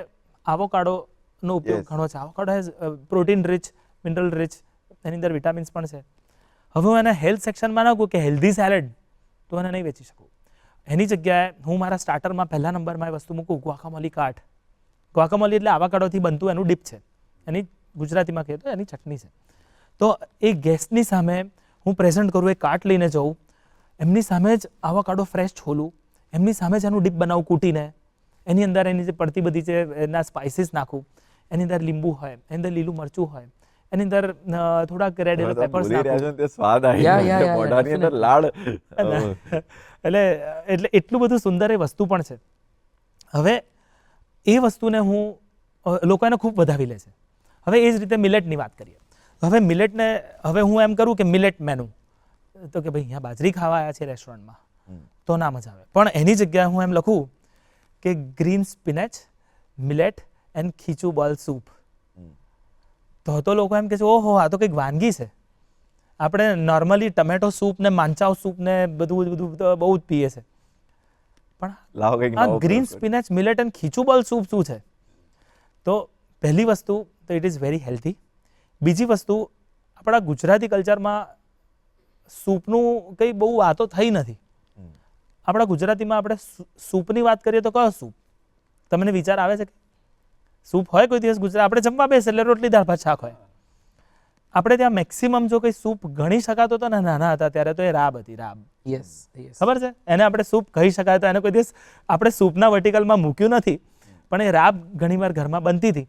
Speaker 3: આવોકાડોનો ઉપયોગ ઘણો છે. Avocado has protein rich, mineral rich, એની અંદર વિટામિન્સ પણ છે. હવે હું એને હેલ્થ સેક્શનમાં નાખું કે હેલ્ધી સેલેડ, તો એને નહીં વેચી શકું. એની જગ્યાએ હું મારા સ્ટાર્ટરમાં પહેલા નંબરમાં એ વસ્તુ મૂકું ગ્વાકામોલી કાર્ટ. ગ્વાકામોલી એટલે આવાકાડોથી બનતું એનું ડીપ છે, એની ગુજરાતીમાં કહીએ તો એની ચટણી છે. તો એ ગેસ્ટની સામે હું પ્રેઝન્ટ કરું, એ કાર્ટ લઈને જઉં, એમની સામે જ આવાકાડો ફ્રેશ છોલું, એમની સામે જ એનું ડીપ બનાવું કૂટીને, એની અંદર એની જે પડતી બધી જે એના સ્પાઇસીસ નાખું, એની અંદર લીંબુ હોય, એની અંદર લીલું મરચું હોય, એની અંદર થોડાક રેડ યલો પેપર્સ નાખું.
Speaker 2: સ્વાદ આવી જાય મોઢાની અંદર, લાડ.
Speaker 3: એટલે એટલું બધું સુંદર એ વસ્તુ પણ છે. હવે એ વસ્તુને લોકો એને ખૂબ વધાવી લે છે. હવે એ જ રીતે મિલેટની વાત કરીએ. હવે મિલેટને હવે હું એમ કરું કે મિલેટ મેનુ, તો કે ભાઈ અહીંયા બાજરી ખાવા આવ્યા છે રેસ્ટોરન્ટમાં તો ના મજા આવે, પણ એની જગ્યાએ હું એમ લખું કે ગ્રીન સ્પિનેચ, મિલેટ એન્ડ ખીચું બોલ સૂપ. તો લોકો એમ કહે છે ઓહો આ તો કંઈક વાનગી છે. આપણે નોર્મલી ટમેટો સૂપ ને માંચાવ સૂપ ને બધું બહુ જ પીએ છે, પણ આ ગ્રીન સ્પિનેચ, મિલેટ એન્ડ ખીચું બોલ સૂપ શું છે? તો પહેલી વસ્તુ તો ઇટ ઇઝ વેરી હેલ્ધી. બીજી વસ્તુ, આપણા ગુજરાતી કલ્ચરમાં સૂપનું કંઈ બહુ વાતો થઈ નથી. આપણા ગુજરાતીમાં આપણે સૂપની વાત કરીએ તો કયો સૂપ તમને વિચાર આવે છે? સૂપ હોય કોઈ દિવસ ગુજરાત? આપણે જમવા બેસે એટલે રોટલી દાળ ભાત શાક હોય. આપણે ત્યાં મેક્સિમમ જો કંઈ સૂપ ગણી શકાતો હતો ને નાના હતા ત્યારે તો એ રાબ હતી, રાબ. ખબર છે એને આપણે સૂપ કહી શકાય તો એને કોઈ દિવસ આપણે સૂપના વર્ટિકલમાં મૂક્યું નથી, પણ એ રાબ ઘણીવાર ઘરમાં બનતી હતી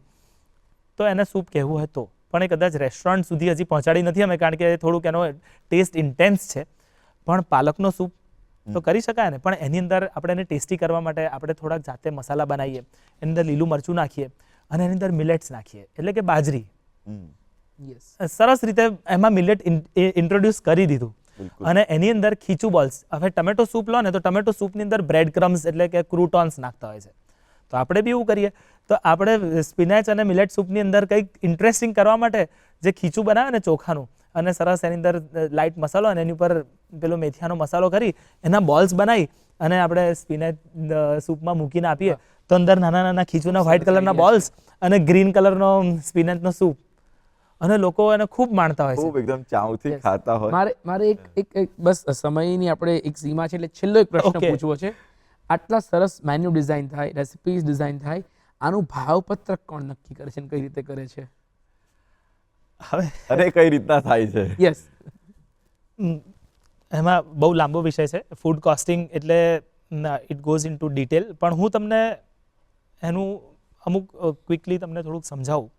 Speaker 3: તો એને સૂપ કહેવું હોય તો. પણ એ કદાચ રેસ્ટોરન્ટ સુધી હજી પહોંચાડી નથી અમે, કારણ કે થોડુંક એનો ટેસ્ટ ઇન્ટેન્સ છે. પણ પાલકનો સૂપ તો કરી શકાય ને, પણ એની અંદર આપણે એને ટેસ્ટી કરવા માટે આપણે થોડાક જાતે મસાલા બનાવીએ, એની અંદર લીલું મરચું નાખીએ અને એની અંદર મિલેટ્સ નાખીએ, એટલે કે બાજરી. સરસ રીતે એમાં મિલેટ ઇન્ટ્રોડ્યુસ કરી દીધું. અને એની અંદર ખીચું બોલ્સ. હવે ટમેટો સૂપ લો ને તો ટમેટો સૂપની અંદર બ્રેડ ક્રમ્સ એટલે કે ક્રૂટોન્સ નાખતા હોય છે. તો આપણે બી એવું કરીએ. તો આપણે સ્પિનેચ અને મિલેટ સૂપની અંદર કંઈક ઇન્ટરેસ્ટિંગ કરવા માટે જે ખીચું બનાવે ને ચોખાનું, અને સરસ એની અંદર લાઇટ મસાલો અને એની ઉપર પેલો મેથીયાનો મસાલો કરી એના બોલ્સ બનાવી અને આપણે સ્પિનેચ સૂપમાં મૂકીને આપીએ તો અંદર નાના નાના ખીચુના વ્હાઇટ કલરના બોલ્સ અને ગ્રીન કલરનો સ્પિનેચનો સૂપ, અને લોકો એને ખૂબ માણતા હોય છે,
Speaker 2: ખૂબ એકદમ ચાવથી ખાતા હોય.
Speaker 1: મારે એક બસ સમયની આપણે એક સીમા છે એટલે છેલ્લો એક પ્રશ્ન પૂછવો છે. આટલા સરસ મેન્યુ ડિઝાઇન થાય, રેસિપીઝ ડિઝાઇન થાય, આનું ભાવપત્રક કોણ નક્કી કરે છે અને કઈ રીતે કરે છે?
Speaker 3: હવે
Speaker 2: અરે કઈ રીતના થાય છે?
Speaker 1: યસ,
Speaker 3: એમાં બહુ લાંબો વિષય છે. ફૂડ કોસ્ટિંગ એટલે it goes into detail, પણ હું તમને એનું અમુક ક્વિકલી તમને થોડુંક સમજાવું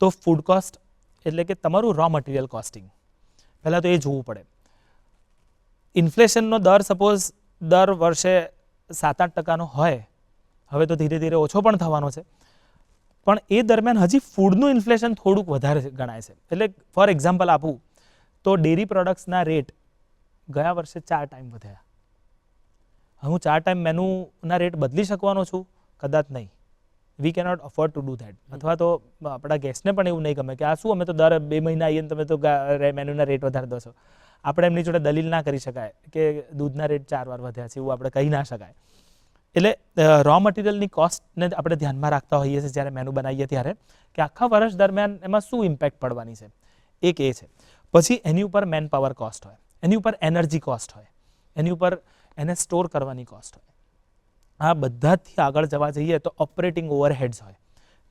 Speaker 3: તો ફૂડ કોસ્ટ એટલે કે તમારું રો મટીરિયલ કોસ્ટિંગ. પહેલાં તો એ જોવું પડે. ઇન્ફ્લેશનનો દર સપોઝ દર વર્ષે 7-8% હોય, હવે તો ધીરે ધીરે ઓછો પણ થવાનો છે, પણ એ દરમિયાન હજી ફૂડનું ઇન્ફ્લેશન થોડુંક વધારે ગણાય છે. એટલે ફોર એક્ઝામ્પલ આપું તો ડેરી પ્રોડક્ટ્સના રેટ ગયા વર્ષે 4 ટાઈમ વધ્યા. હું 4 ટાઈમ મેનુના રેટ બદલી શકવાનો છું? કદાચ નહીં. વી cannot afford to do that. અથવા તો આપણા ગેસ્ટને પણ એવું નહીં ગમે કે આ શું, અમે તો દર 2 મહિના આવીએ ને તમે તો મેનુના રેટ વધારે દો છો. આપણે એમની જોડે દલીલ ના કરી શકાય કે દૂધના રેટ 4 વાર વધ્યા છે, એવું આપણે કહી ના શકાય. એટલે રો મટીરિયલની કોસ્ટને આપણે ધ્યાનમાં રાખતા હોઈએ છીએ જ્યારે મેનુ બનાવીએ ત્યારે, કે આખા વર્ષ દરમિયાન એમાં શું ઇમ્પેક્ટ પડવાની છે. એક એ છે. પછી એની ઉપર મેન પાવર કોસ્ટ હોય, એની ઉપર એનર્જી કોસ્ટ હોય, એની ઉપર એને સ્ટોર કરવાની કોસ્ટ હોય. આ બધાથી આગળ જવા જઈએ તો ઓપરેટિંગ ઓવરહેડ્સ હોય,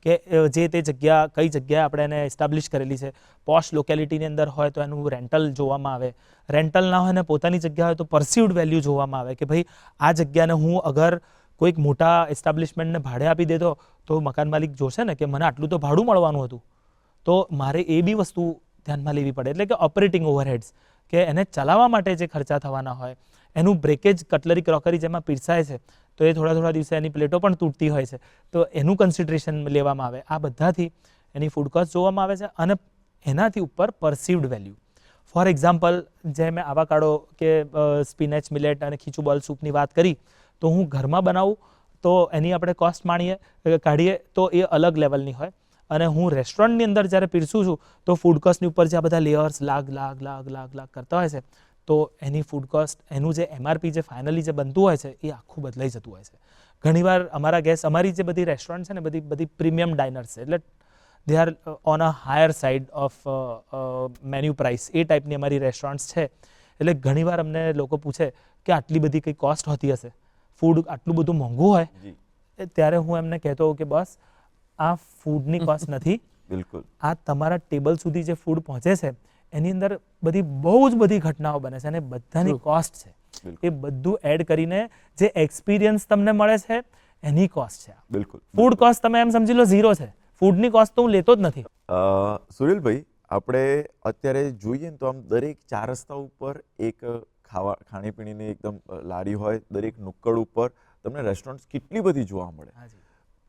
Speaker 3: કે જે તે જગ્યા કઈ જગ્યાએ આપણે એને એસ્ટાબ્લિશ કરેલી છે. પોશ લોકેલિટીની અંદર હોય તો એનું રેન્ટલ જોવામાં આવે, રેન્ટલ ના હોય ને પોતાની જગ્યા હોય તો પરસીવ્ડ વેલ્યુ જોવામાં આવે કે ભાઈ આ જગ્યાને હું અગર કોઈક મોટા એસ્ટાબ્લિશમેન્ટને ભાડે આપી દેતો તો મકાન માલિક જોશે ને કે મને આટલું તો ભાડું મળવાનું હતું, તો મારે એ બી વસ્તુ ધ્યાનમાં લેવી પડે. એટલે કે ઓપરેટિંગ ઓવરહેડ્સ, કે એને ચલાવવા માટે જે ખર્ચા થવાના હોય, એનું બ્રેકેજ, કટલરી ક્રોકરી જેમાં પીરસાય છે તો એ થોડા દિવસે એની પ્લેટો પણ તૂટતી હોય છે, તો એનું કન્સિડરેશન લેવામાં આવે. આ બધાથી એની ફૂડ કોસ્ટ જોવામાં આવે છે. અને એનાથી ઉપર પરસીવ્ડ વેલ્યુ. ફોર એક્ઝામ્પલ, જે મેં આવાકાડો કે સ્પિનેચ મિલેટ અને ખીચું બોલ સૂપની વાત કરી, તો હું ઘરમાં બનાવું તો એની આપણે કોસ્ટ કાઢીએ તો એ અલગ લેવલની હોય. અને હું રેસ્ટોરન્ટની અંદર જ્યારે પીરસું છું તો ફૂડ કોસ્ટની ઉપર જે આ બધા લેયર્સ લાગ કરતા હોય છે, તો એની ફૂડ કોસ્ટ, એનું જે MRP જે ફાઇનલી જે બનતું હોય છે એ આખું બદલાઈ જતું હોય છે. ઘણીવાર અમારા ગેસ, અમારી જે બધી રેસ્ટોરન્ટ છે ને બધી પ્રીમિયમ ડાઇનર્સ છે, એટલે they are on a higher side of menu price. એ ટાઈપની અમારી રેસ્ટોરન્ટ્સ છે. એટલે ઘણીવાર અમને લોકો પૂછે કે આટલી બધી કંઈ કોસ્ટ હોતી હશે, ફૂડ આટલું બધું મોંઘું હોય, ત્યારે હું એમને કહેતો હોઉં કે બસ આ ફૂડની કોસ્ટ નથી,
Speaker 2: બિલકુલ
Speaker 3: આ તમારા ટેબલ સુધી જે ફૂડ પહોંચે છે એની અંદર બહુ જ બધી ઘટનાઓ બને છે અને બધાની કોસ્ટ છે. એ બધું એડ કરીને જે એક્સપિરિયન્સ તમને મળે છે એની કોસ્ટ છે.
Speaker 2: બિલકુલ.
Speaker 3: ફૂડ કોસ્ટ તમે એમ સમજી લો 0 છે. ફૂડની કોસ્ટ તો હું લેતો જ નથી.
Speaker 2: સુરેલભાઈ, આપણે અત્યારે જોઈએ ને તો આમ દરેક 4 રસ્તા ઉપર એક ખાણીપીણીની એકદમ લારી હોય, દરેક નુક્કડ ઉપર તમને રેસ્ટોરન્ટ કેટલી બધી જોવા મળે.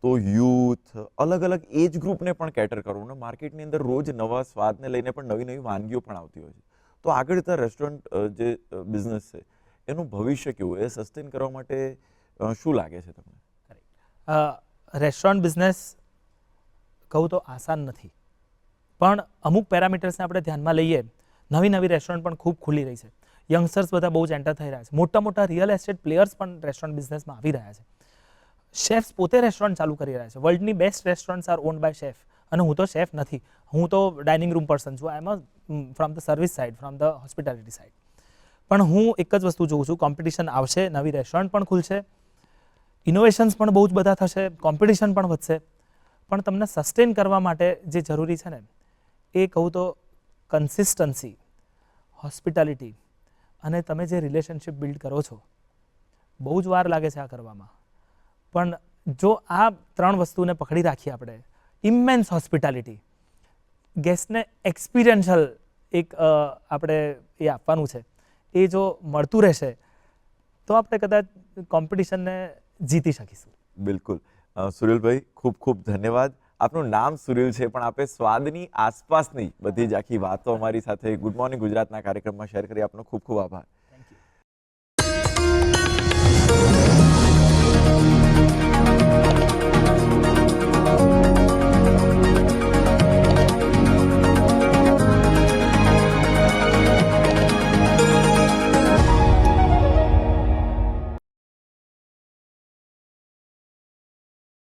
Speaker 2: તો યુથ, અલગ અલગ એજ ગ્રુપને પણ કેટર કરવું ને માર્કેટની અંદર રોજ નવા સ્વાદને લઈને પણ નવી વાનગીઓ પણ આવતી હોય છે. તો આગળ જતા રેસ્ટોરન્ટ જે બિઝનેસ છે એનું ભવિષ્ય કેવું, એ સસ્ટેન કરવા માટે શું લાગે છે તમને?
Speaker 3: રેસ્ટોરન્ટ બિઝનેસ કહું તો આસાન નથી, પણ અમુક પેરામીટર્સને આપણે ધ્યાનમાં લઈએ. નવી રેસ્ટોરન્ટ પણ ખૂબ ખુલી રહી છે. યંગસ્ટર્સ બધા બહુ જ એન્ટર થઈ રહ્યા છે. મોટા રિયલ એસ્ટેટ પ્લેયર્સ પણ રેસ્ટોરન્ટ બિઝનેસમાં આવી રહ્યા છે. શેફ્સ પોતે રેસ્ટોરન્ટ ચાલુ કરી રહ્યા છે. વર્લ્ડની best restaurants are owned by chef. અને હું તો શેફ નથી, હું તો ડાઇનિંગ રૂમ પર્સન છું. I am from the service side, from the hospitality side. પણ હું એક જ વસ્તુ જોઉં છું, કોમ્પિટિશન આવશે, નવી રેસ્ટોરન્ટ પણ ખુલશે, ઇનોવેશન્સ પણ બહુ જ બધા થશે, કોમ્પિટિશન પણ વધશે. પણ તમને સસ્ટેન કરવા માટે જે જરૂરી છે ને, એ કહું તો કન્સિસ્ટન્સી, હોસ્પિટાલિટી અને તમે જે રિલેશનશિપ બિલ્ડ કરો છો, બહુ જ વાર લાગે છે આ કરવામાં. પણ જો આ 3 વસ્તુને પકડી રાખીએ આપણે, ઇમેન્સ હોસ્પિટાલિટી, ગેસ્ટને એક્સપિરિયન્શિયલ એક આપણે એ આપવાનું છે, એ જો મળતું રહેશે તો આપણે કદાચ કોમ્પિટિશનને જીતી શકીશું.
Speaker 2: બિલકુલ. સુરેલભાઈ, ખૂબ ખૂબ ધન્યવાદ. આપનું નામ સુરેલ છે, પણ આપે સ્વાદની આસપાસની બધી જ આખી વાતો અમારી સાથે ગુડ મોર્નિંગ ગુજરાતના કાર્યક્રમમાં શેર કરી. આપનો ખૂબ ખૂબ આભાર.